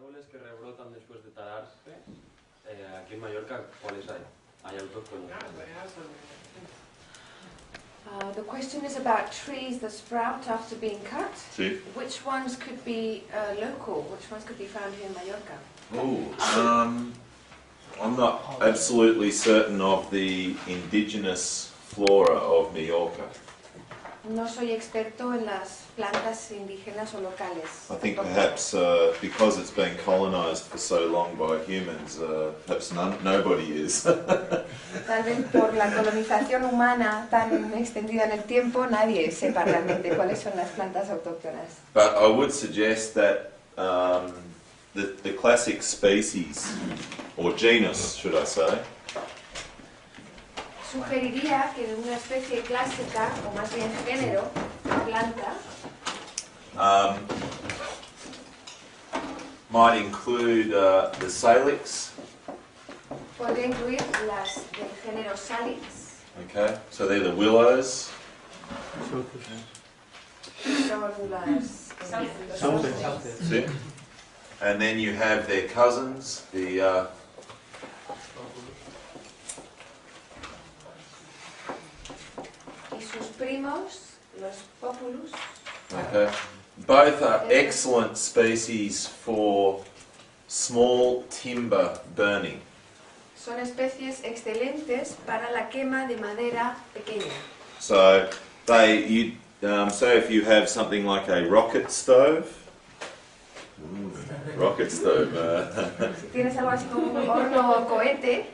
árboles que rebrotan después de talarse, aquí en Mallorca, ¿cuáles hay? ¿Hay autóctonos? The question is about trees that sprout after being cut. Sí. Which ones could be local? Which ones could be found here in Mallorca? I'm not absolutely certain of the indigenous flora of Mallorca. No soy experto en las plantas indígenas o locales. I think perhaps because it's been colonised for so long by humans, perhaps nobody is. Tal vez por la colonización humana tan extendida en el tiempo, nadie sepa realmente cuáles son las plantas autóctonas. But I would suggest that the classic species, or genus should I say, Sugeriría que una especie clásica, o más bien género, planta, might include the salix. podría incluir las del género Salix. Okay, so they're the willows. Son las See? And then you have their cousins, the y sus primos, los Populus. okay. Both are excellent species for small timber burning. Son especies excelentes para la quema de madera pequeña. So so if you have something like a rocket stove, rocket stove. Si tienes algo así como un horno cohete,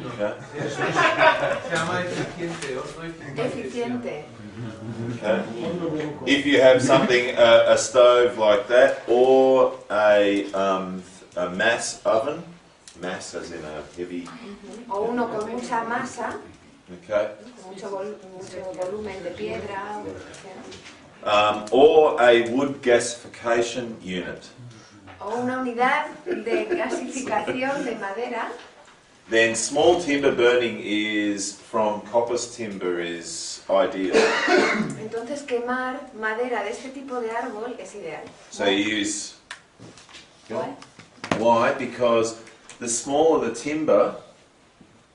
Okay. Se llama eficiente, horno eficiente. Okay. If you have something, a stove like that, or a mass oven, mass as in a heavy. O uno con mucha masa, Okay. mucho volumen de piedra, o lo que sea. Or a wood gasification unit. O una unidad de gasificación de madera. Then small timber burning is from coppice timber is ideal. Entonces quemar madera de este tipo de árbol es ideal. So you use. Why? Why? Because the smaller the timber,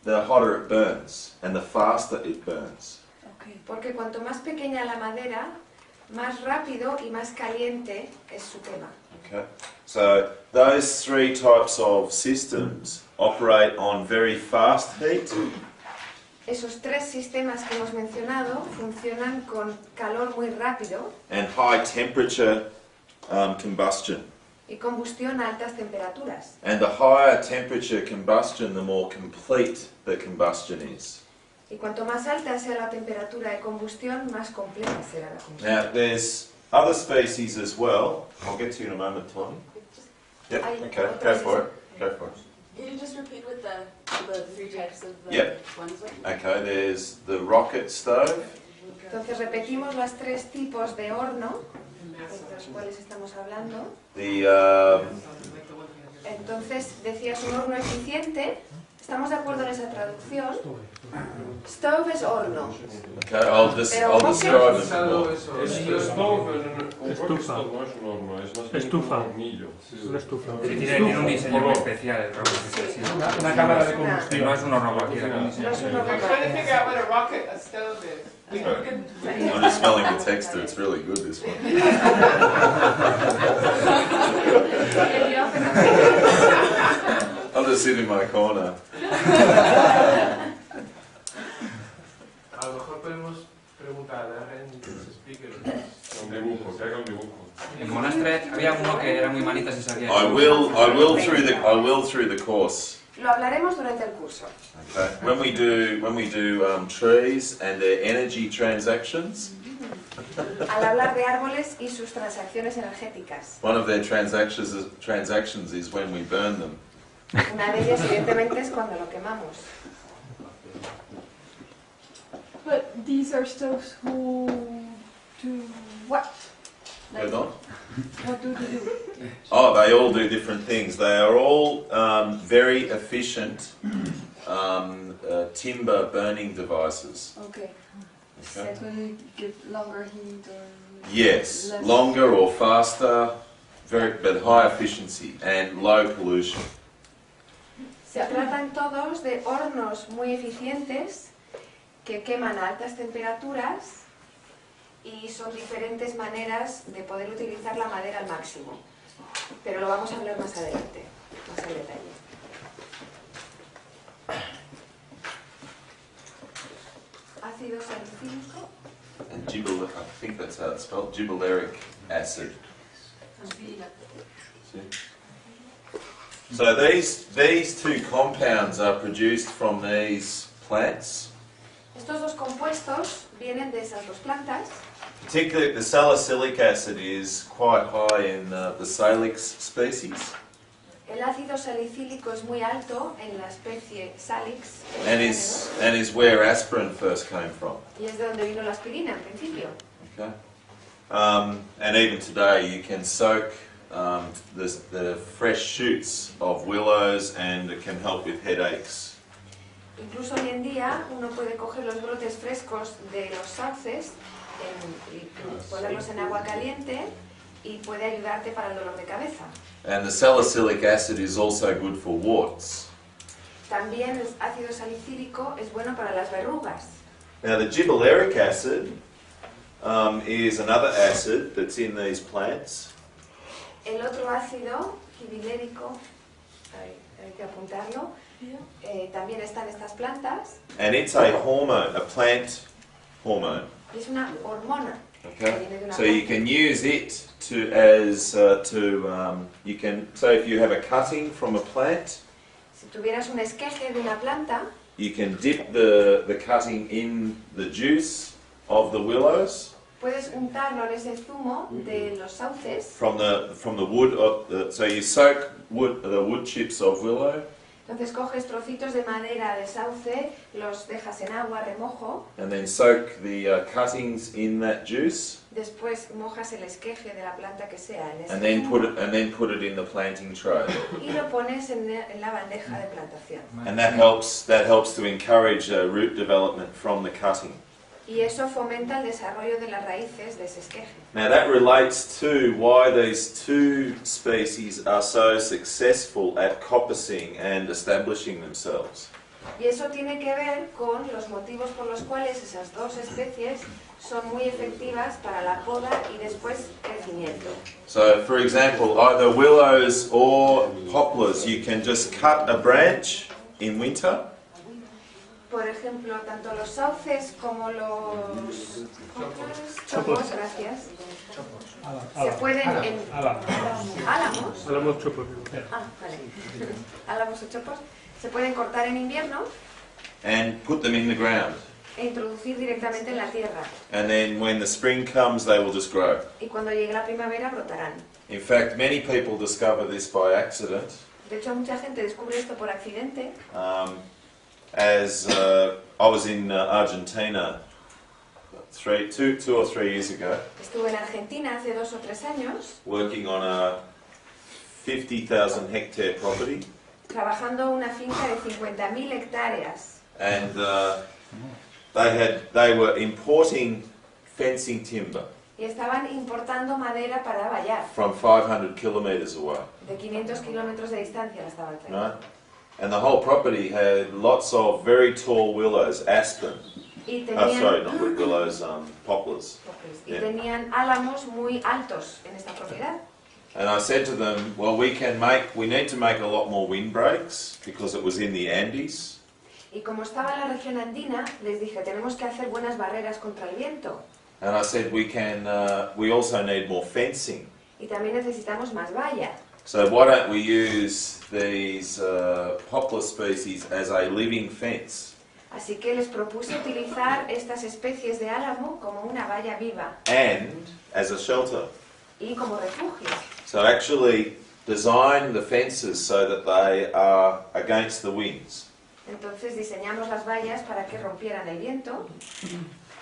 the hotter it burns, and the faster it burns. Porque cuanto más pequeña la madera, más rápido y más caliente es su quema. Okay. So those three types of systems operate on very fast heat. Esos tres sistemas que hemos mencionado funcionan con calor muy rápido And high temperature combustion. y combustión a altas temperaturas. And the higher temperature combustion, the more complete the combustion is. Y cuanto más alta sea la temperatura de combustión, más completa será la combustión. Now there's other species as well. I'll get to you in a moment, Tony. Yep, okay, go for it. Go for it. Can you just repeat what the three types of the Yep. ones were? Okay, there's the rocket stove. Entonces repetimos los tres tipos de horno de los cuales estamos hablando. Entonces decías un horno eficiente. ¿Estamos de acuerdo en esa traducción? Stove es horno. Okay, I'll describe them more. Estufa. Estufa. Una estufa. Tiene un diseño muy especial el rocket. Sí. Una cámara de combustión. No es un horno cualquiera. No es un horno I'm trying to figure out what a rocket, a stove is. I'm just smelling the texture, it's really good, this one. I'll just sit in my corner. A lo mejor podemos preguntar a Ren que nos explique lo que es. Un dibujo, que haga un dibujo. En Monastre había uno que era muy manitas y sabía. I will through the course. Lo hablaremos durante el curso. Okay. When we do trees and their energy transactions, Al hablar de árboles y sus transacciones energéticas. one of their transactions is when we burn them. Una de ellas, evidentemente, es cuando lo quemamos. But these are stoves who do what? Pardon? What do they do? Oh, they all do different things. They are all very efficient timber burning devices. Okay. Okay. So they give longer heat or Yes, less? longer or faster. but high efficiency and low pollution. Se tratan todos de hornos muy eficientes que queman a altas temperaturas y son diferentes maneras de poder utilizar la madera al máximo. Pero lo vamos a hablar más adelante, más en detalle. Ácido salicílico. And I think that's how it's spelled, gibberellaric acid. See? So these two compounds are produced from these plants. Estos dos compuestos vienen de esas dos plantas. Particularly the salicylic acid is quite high in the Salix species. El ácido salicílico es muy alto en la especie Salix And is where aspirin first came from. y es de donde vino la aspirina en principio. Okay. And even today you can soak the fresh shoots of willows and it can help with headaches. Incluso hoy en día uno puede coger los brotes frescos de los sauces y ponerlos en agua caliente y puede ayudarte para el dolor de cabeza. And the salicylic acid is also good for warts. También el ácido salicílico es bueno para las verrugas. Now the gibberellaric acid is another acid that's in these plants. El otro ácido, gibberellérico, hay que apuntarlo, también está en estas plantas. And it's a hormone, a plant hormone. Es una hormona. Okay. So you can use it you can, so if you have a cutting from a plant, Si tuvieras un esqueje de una planta, you can dip the cutting in the juice of the willows puedes untarlo en ese zumo de los sauces. from the wood. So you soak the wood chips of willow. Entonces coges trocitos de madera de sauce, los dejas en agua, remojo, And then soak the cuttings in that juice, después mojas el esqueje de la planta que sea en ese and then zumo put it in the planting tray. y lo pones en la bandeja de plantación. And that helps to encourage root development from the cutting. Y eso fomenta el desarrollo de las raíces de ese esqueje. Now that relates to why these two species are so successful at coppicing and establishing themselves. Y eso tiene que ver con los motivos por los cuales esas dos especies son muy efectivas para la poda y después crecimiento. So for example, either willows or poplars, you can just cut a branch in winter. Por ejemplo, tanto los sauces como los chopos, gracias, se pueden en álamos, Álamos chopos. vale, álamos o chopos, se pueden cortar en invierno And put them in the ground. e introducir directamente en la tierra. And then when the spring comes, they will just grow. Y cuando llegue la primavera brotarán. In fact, many people discover this by accident. De hecho, mucha gente descubre esto por accidente. As I was in Argentina 2 or 3 years ago, Estuve en Argentina hace 2 o 3 años working on a 50,000 hectare property, trabajando una finca de 50.000 hectáreas. and they were importing fencing timber Y estaban importando madera para vallar. from 500 kilometres away, De 500 kilómetros de distancia la estaban trayendo. right? And the whole property had lots of very tall willows, aspen. Y Sorry, tenían, not willows, poplars. y Yeah. tenían álamos muy altos en esta propiedad. And I said to them, well, we need to make a lot more windbreaks because it was in the Andes. Y como estaba en la región andina, les dije, tenemos que hacer buenas barreras contra el viento. And I said, we also need more fencing. Y también necesitamos más valla. So why don't we use these poplar species as a living fence? Así que les propuse utilizar estas especies de álamo como una valla viva And as a shelter. y como refugio. So actually design the fences so that they are against the winds. Entonces diseñamos las vallas para que rompieran el viento.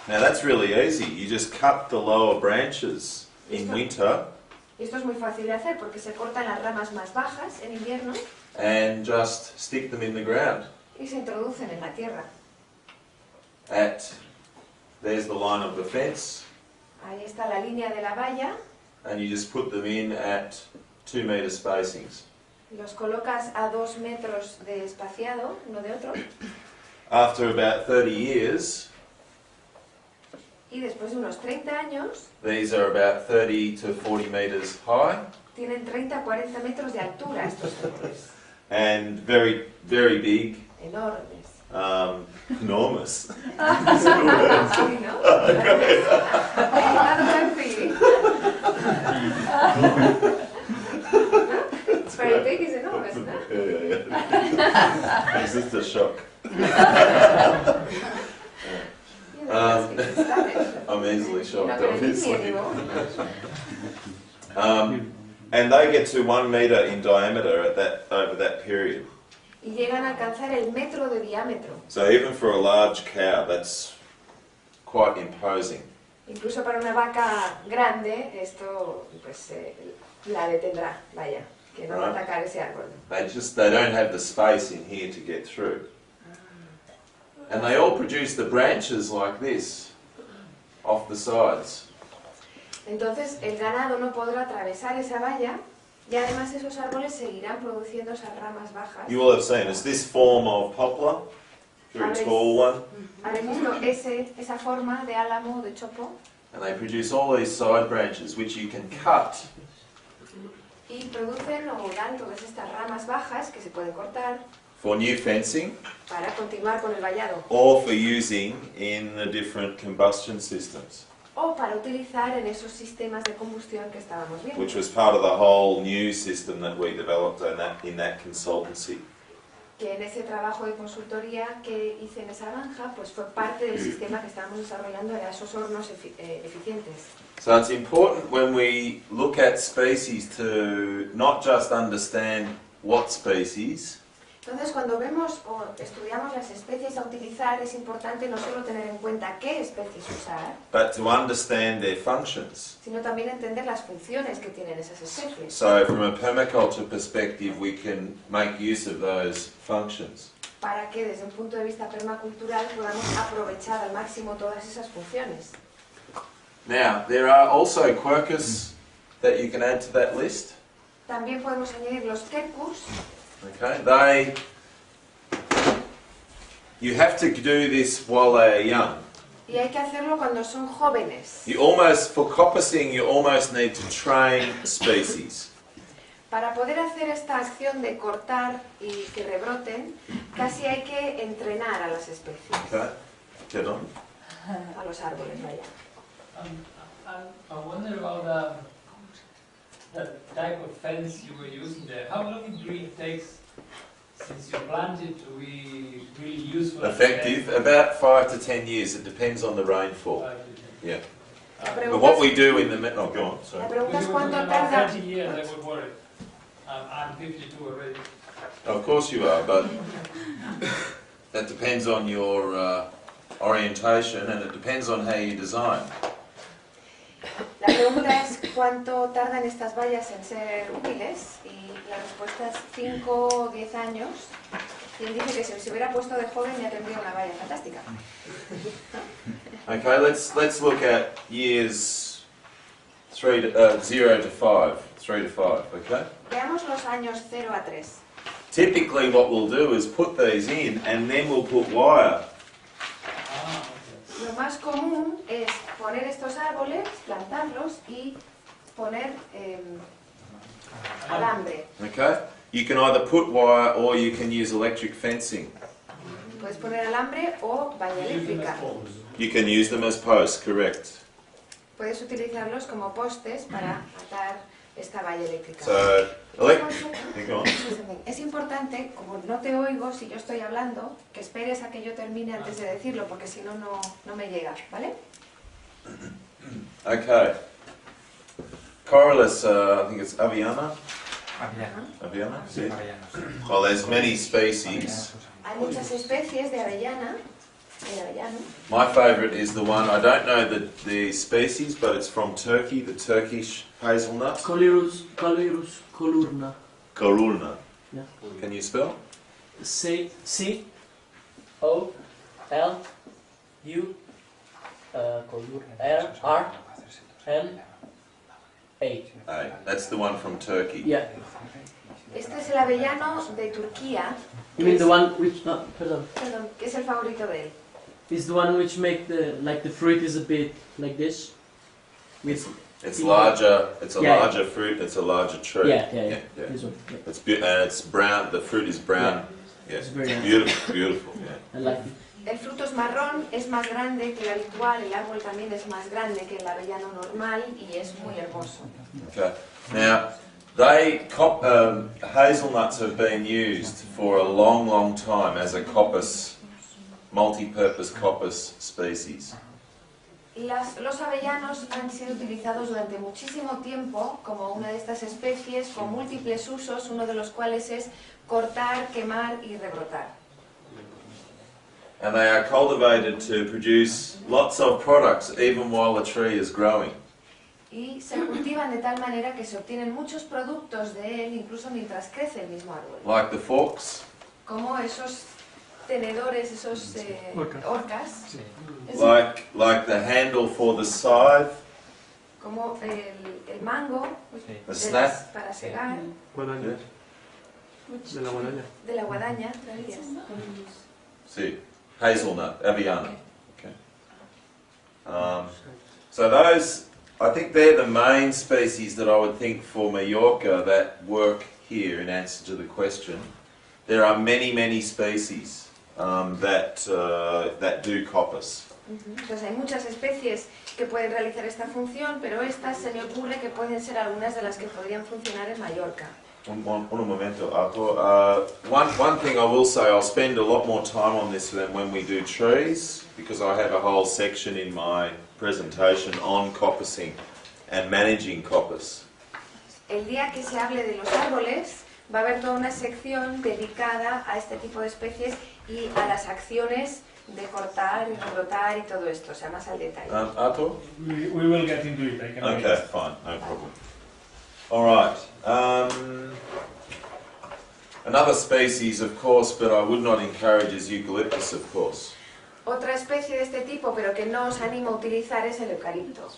Now that's really easy. You just cut the lower branches in winter Y esto es muy fácil de hacer porque se cortan las ramas más bajas en invierno and just stick them in the ground. y se introducen en la tierra. There's the line of the fence, Ahí está la línea de la valla and you just put them in at 2 meter spacings. Los colocas a 2 metros de espaciado uno de otro After about 30 years, y después de unos 30 años these are about 30 to 40 meters high tienen 30 a 40 metros de altura estos árboles. and very, very big, Enormes. enormous. Sí, ¿no? It's very big, is enormous, ¿no? Yeah. It's just a shock. I'm easily shocked, obviously. And they get to 1 meter in diameter over that period. Y llegan a alcanzar el metro de diámetro. So even for a large cow, that's quite imposing. Incluso para una vaca grande, esto pues la detendrá, vaya, que no va a atacar ese árbol. They don't have the space in here to get through. And they all produce the branches like this, off the sides. Entonces el ganado no podrá atravesar esa valla y además esos árboles seguirán produciendo esas ramas bajas. You will have seen, it's this form of poplar, very tall one. Habéis visto esa forma de álamo, de chopo, And they produce all these side branches which you can cut y producen o dan todas estas ramas bajas que se pueden cortar for new fencing para continuar con el vallado or for using in the different combustion systems, o para utilizar en esos sistemas de combustión que estábamos viendo, which was part of the whole new system that we developed in that consultancy. que en ese trabajo de consultoría que hice en esa granja pues fue parte del sistema que estábamos desarrollando, era esos hornos eficientes. So it's important when we look at species to not just understand what species, Entonces, cuando vemos o estudiamos las especies a utilizar, es importante no solo tener en cuenta qué especies usar, but to understand their functions. sino también entender las funciones que tienen esas especies. So from a permaculture perspective, we can make use of those functions. Para que desde un punto de vista permacultural podamos aprovechar al máximo todas esas funciones. Now, there are also quercus that you can add to that list. También podemos añadir los quercus. Okay, you have to do this while they are young. Y hay que hacerlo cuando son jóvenes. For coppicing, you almost need to train species. Para poder hacer esta acción de cortar y que rebroten, casi hay que entrenar a las especies. Okay, get on. A los árboles, vaya. I wonder about the type of fence you were using there. How long it takes since you plant it to be really useful? Effective, about 5 to 10 years. It depends on the rainfall. Yeah. But But what we do in the... Oh, go on, La sorry. pregunta es cuánto About tarda. 30 years, I would worry. I'm 52 already. Of course you are, but that depends on your orientation and it depends on how you design. La pregunta es cuánto tardan estas vallas en ser útiles y la respuesta es 5 o 10 años. Y él dice que si se hubiera puesto de joven ya tendría una valla fantástica. Okay, let's look at years 0 to 5. 3 to 5, okay? Veamos los años 0 a 3. Typically what we'll do is put these in and then we'll put wire. Lo más común es poner estos árboles, plantarlos y poner alambre. Okay? You can either put wire or you can use electric fencing. Puedes poner alambre o valla eléctrica. You can use them as posts, correct? Puedes utilizarlos como postes para atar esta valla eléctrica. So, go on. Es importante, como no te oigo si yo estoy hablando, que esperes a que yo termine antes de decirlo, porque si no, no me llega, ¿vale? Okay. Corylus, I think it's Aviana. Aviana? Sí. Well, there's many species. Hay muchas especies de avellana, de avellano. My favourite is the one, I don't know the species, but it's from Turkey, the Turkish hazelnut. Colurna. Korulna. Yeah. Can you spell? C-O-L-U-R-N A. A. That's the one from Turkey. Yeah. Este es el avellano de Turquía. You mean the one which pardon. Perdón, que es el favorito de él. Is the one which make the fruit is a bit like this? With It's larger. It's a Yeah. larger fruit. It's a larger tree. yeah. yeah. This one. Yeah. It's and it's brown. The fruit is brown. Yeah. It's very nice. Beautiful. Beautiful. Yeah. I like it. El fruto es marrón, es más grande que el habitual, el árbol también es más grande que el avellano normal y es muy hermoso. Okay. Now, hazelnuts have been used for a long, long time as a coppice, multi-purpose coppice species. Los avellanos han sido utilizados durante muchísimo tiempo como una de estas especies con múltiples usos, uno de los cuales es cortar, quemar y rebrotar. And they are cultivated to produce lots of products even while the tree is growing. Y se cultivan de tal manera que se obtienen muchos productos de él incluso mientras crece el mismo árbol. Like the forks, Como esos tenedores, esos orcas, like the handle for the scythe, como el mango the snap. para segar, Guadaña. De la guadaña. de la guadaña, gracias. See, hazelnut, avellano. Okay. So those, I think they're the main species that I would think for Mallorca that work here in answer to the question. There are many, many species that do coppice. Entonces hay muchas especies que pueden realizar esta función, pero estas se me ocurre que pueden ser algunas de las que podrían funcionar en Mallorca. Un momento, Arthur. One thing I will say, I'll spend a lot more time on this than when we do trees, because I have a whole section in my presentation on coppicing and managing coppice. El día que se hable de los árboles, va a haber toda una sección dedicada a este tipo de especies y a las acciones de cortar y rebrotar y todo esto, o sea, más al detalle. Arthur? We will get into it. I can Okay, wait. fine, no problem. All right. Another species, of course, but I would not encourage is eucalyptus, of course. Otra especie de este tipo, pero que no os animo a utilizar, es el eucalipto.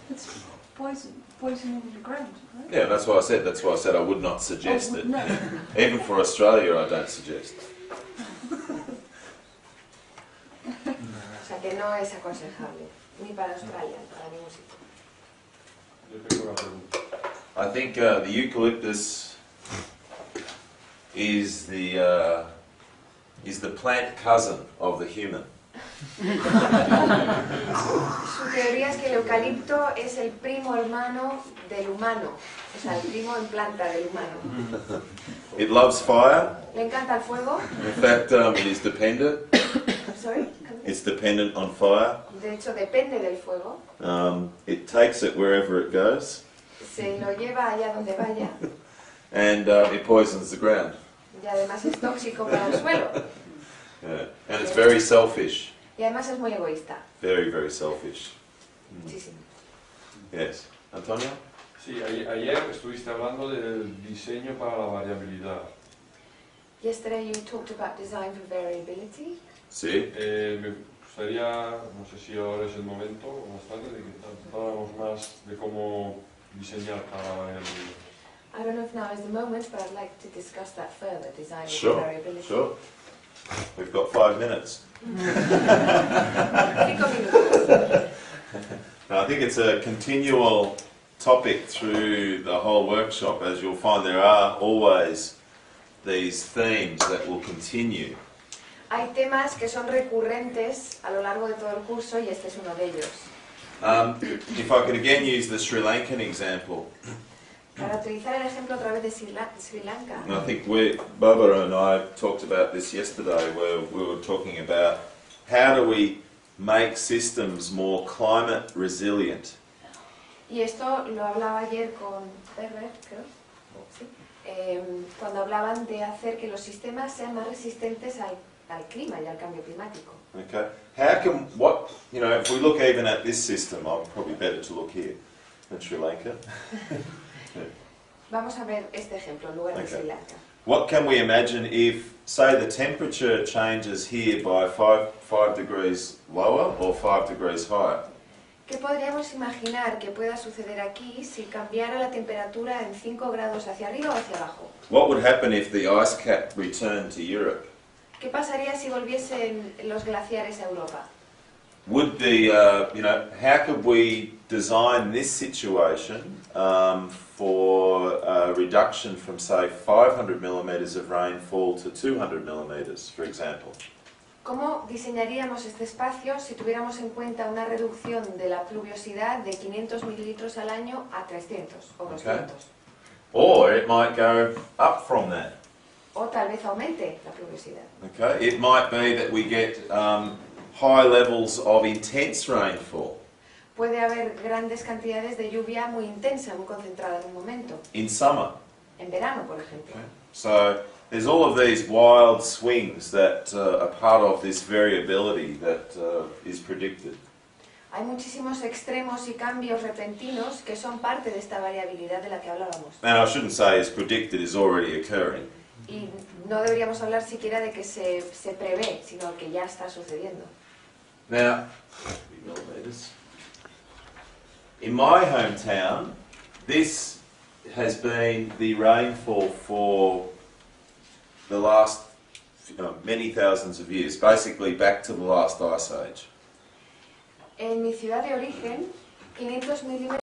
It's poisoning the ground, right? Yeah, that's what I said. That's why I said I would not suggest it. No. Even for Australia, I don't suggest. O sea, que no es aconsejable, ni para Australia, ni para ningún sitio. Yo tengo una pregunta. I think the eucalyptus is the plant cousin of the human. Su teoría es que el eucalipto es el primo hermano del humano, o sea, el primo en planta del humano. It loves fire. Le encanta el fuego. In fact, it is dependent. Sorry. It's dependent on fire. De hecho, depende del fuego. It takes it wherever it goes, Se lo lleva allá donde vaya and it poisons the ground. y además es tóxico para el suelo. Yeah. And it's very selfish. Y además es muy egoísta. Very, very selfish. Muchísimo. Yes. Antonio? Sí, ayer estuviste hablando del diseño para la variabilidad. Yesterday you talked about design for variability. Sí. Me gustaría, no sé si ahora es el momento o más tarde, de que habláramos más de cómo diseñar para la variabilidad. I don't know if now is the moment, but I'd like to discuss that further, design for Sure. variability. Sure. We've got 5 minutes. 5 minutos. Now, I think it's a continual topic through the whole workshop, as you'll find there are always these themes that will continue. Hay temas que son recurrentes a lo largo de todo el curso y este es uno de ellos. If I could again use the Sri Lankan example, Para utilizar el ejemplo otra vez de Sri Lanka, and I think Barbara and I talked about this yesterday, where we were talking about how do we make systems more climate resilient. y esto lo hablaba ayer con Berber, creo, sí, cuando hablaban de hacer que los sistemas sean más resistentes al clima y al cambio climático. Okay, if we look even at this system, probably better to look here than Sri Lanka. Vamos a ver este ejemplo en lugar de Okay. Sri Lanka. What can we imagine if, say, the temperature changes here by 5 degrees lower or 5 degrees higher? ¿Qué podríamos imaginar que pueda suceder aquí si cambiara la temperatura en 5 grados hacia arriba o hacia abajo? What would happen if the ice cap returned to Europe? ¿Qué pasaría si volviesen los glaciares a Europa? Would the, how could we design this situation for a reduction from, say, 500 millimetres of rainfall to 200 millimetres, for example? ¿Cómo diseñaríamos este espacio si tuviéramos en cuenta una reducción de la pluviosidad de 500 mililitros al año a 300 o 200? Or it might go up from that. O tal vez aumente la pluviosidad. Okay, it might be that we get high levels of intense rainfall Puede haber grandes cantidades de lluvia muy intensa, muy concentrada en un momento. in summer. En verano, por ejemplo. Okay. So there's all of these wild swings that are part of this variability that is predicted. Hay muchísimos extremos y cambios repentinos que son parte de esta variabilidad de la que hablábamos. And I shouldn't say is predicted, is already occurring. Y no deberíamos hablar siquiera de que se prevé, sino que ya está sucediendo. Now, in my hometown, this has been the rainfall for the last many thousands of years, basically back to the last ice age. En mi ciudad de origen, 500 milímetros